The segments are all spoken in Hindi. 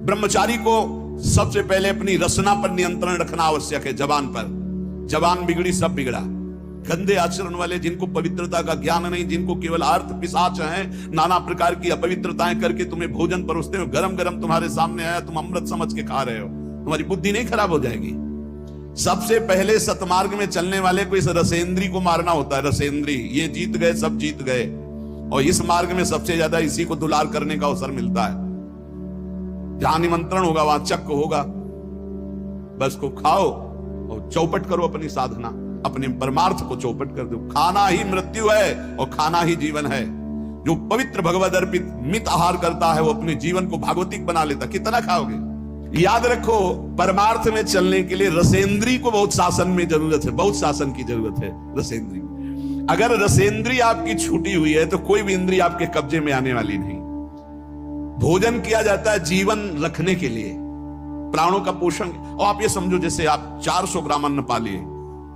ब्रह्मचारी को सबसे पहले अपनी रसना पर नियंत्रण रखना आवश्यक है। जबान पर, जबान बिगड़ी सब बिगड़ा। गंदे आचरण वाले, जिनको पवित्रता का ज्ञान नहीं, जिनको केवल अर्थ पिशाच हैं, नाना प्रकार की अपवित्रताएं करके तुम्हें भोजन परोसते हो, गरम गरम तुम्हारे सामने आया, तुम अमृत समझ के खा रहे हो, तुम्हारी बुद्धि नहीं खराब हो जाएगी? सबसे पहले सतमार्ग में चलने वाले को इस रसेंद्री को मारना होता है। रसेंद्री, ये जीत गए, सब जीत गए। और इस मार्ग में सबसे ज्यादा इसी को दुलार करने का अवसर मिलता है। जहां निमंत्रण होगा वहां चक्क होगा, बस को खाओ और चौपट करो अपनी साधना, अपने परमार्थ को चौपट कर दो। खाना ही मृत्यु है और खाना ही जीवन है। जो पवित्र भगवद अर्पित मित आहार करता है वो अपने जीवन को भागवतिक बना लेता। कितना खाओगे? याद रखो, परमार्थ में चलने के लिए रसेंद्री को बहुत शासन में जरूरत है, बहुत शासन की जरूरत है। रसेंद्री, अगर रसेंद्री आपकी छूटी हुई है तो कोई भी इंद्री आपके कब्जे में आने वाली नहीं। भोजन किया जाता है जीवन रखने के लिए, प्राणों का पोषण। और आप ये समझो, जैसे आप 400 ग्राम अन्न पा लिए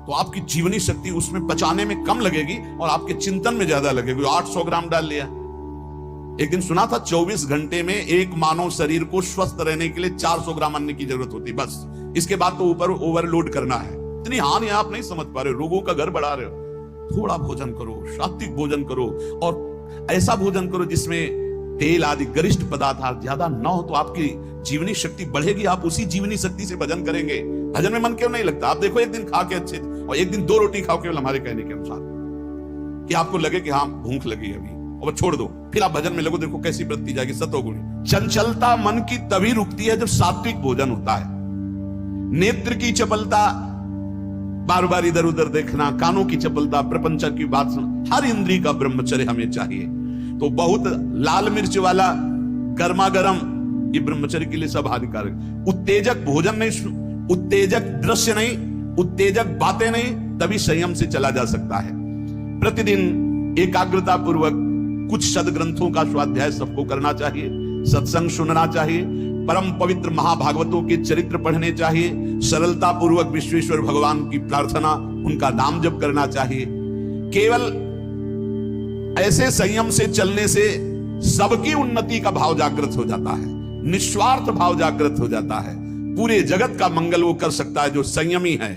तो आपकी जीवनी शक्ति उसमें पचाने में कम लगेगी और आपके चिंतन में ज्यादा लगेगी। 800 ग्राम डाल लिया। एक दिन सुना था 24 घंटे में एक मानव शरीर को स्वस्थ रहने के लिए 400 ग्राम अन्न की जरूरत होती, बस। इसके बाद तो ऊपर ओवरलोड करना है। इतनी हानि आप नहीं समझ पा रहे हो, रोगों का घर बढ़ा रहे हो। थोड़ा भोजन करो, सात्विक भोजन करो, और ऐसा भोजन करो जिसमें तेल आदि गरिष्ठ पदार्थ ज्यादा न हो, तो आपकी जीवनी शक्ति बढ़ेगी। आप उसी जीवनी शक्ति से भजन करेंगे। भजन में मन क्यों नहीं लगता? आप देखो, एक दिन खा के अच्छे, और एक दिन 2 रोटी खाओ केवल हमारे कहने के अनुसार, कि आपको लगे कि हाँ भूख लगी अभी, और छोड़ दो, फिर आप भजन में लगो, देखो कैसी वृत्ति जाएगी। सतोगुणी। चंचलता मन की तभी रुकती है जब सात्विक भोजन होता है। नेत्र की चपलता, बार बार इधर उधर देखना, कानों की चपलता, प्रपंच की बात सुनना, हर इंद्री का ब्रह्मचर्य हमें चाहिए। तो बहुत लाल मिर्च वाला गर्मा गर्म, ये ब्रह्मचर्य के लिए सब हानिकारक। उत्तेजक भोजन नहीं, उत्तेजक दृश्य नहीं, उत्तेजक बातें नहीं, तभी संयम से चला जा सकता है। प्रतिदिन एकाग्रता पूर्वक कुछ सदग्रंथों का स्वाध्याय सबको करना चाहिए, सत्संग सुनना चाहिए, परम पवित्र महाभागवतों के चरित्र पढ़ने चाहिए, सरलता पूर्वक विश्वेश्वर भगवान की प्रार्थना, उनका नाम जप करना चाहिए। केवल ऐसे संयम से चलने से सबकी उन्नति का भाव जागृत हो जाता है, निस्वार्थ भाव जागृत हो जाता है। पूरे जगत का मंगल वो कर सकता है जो संयमी है।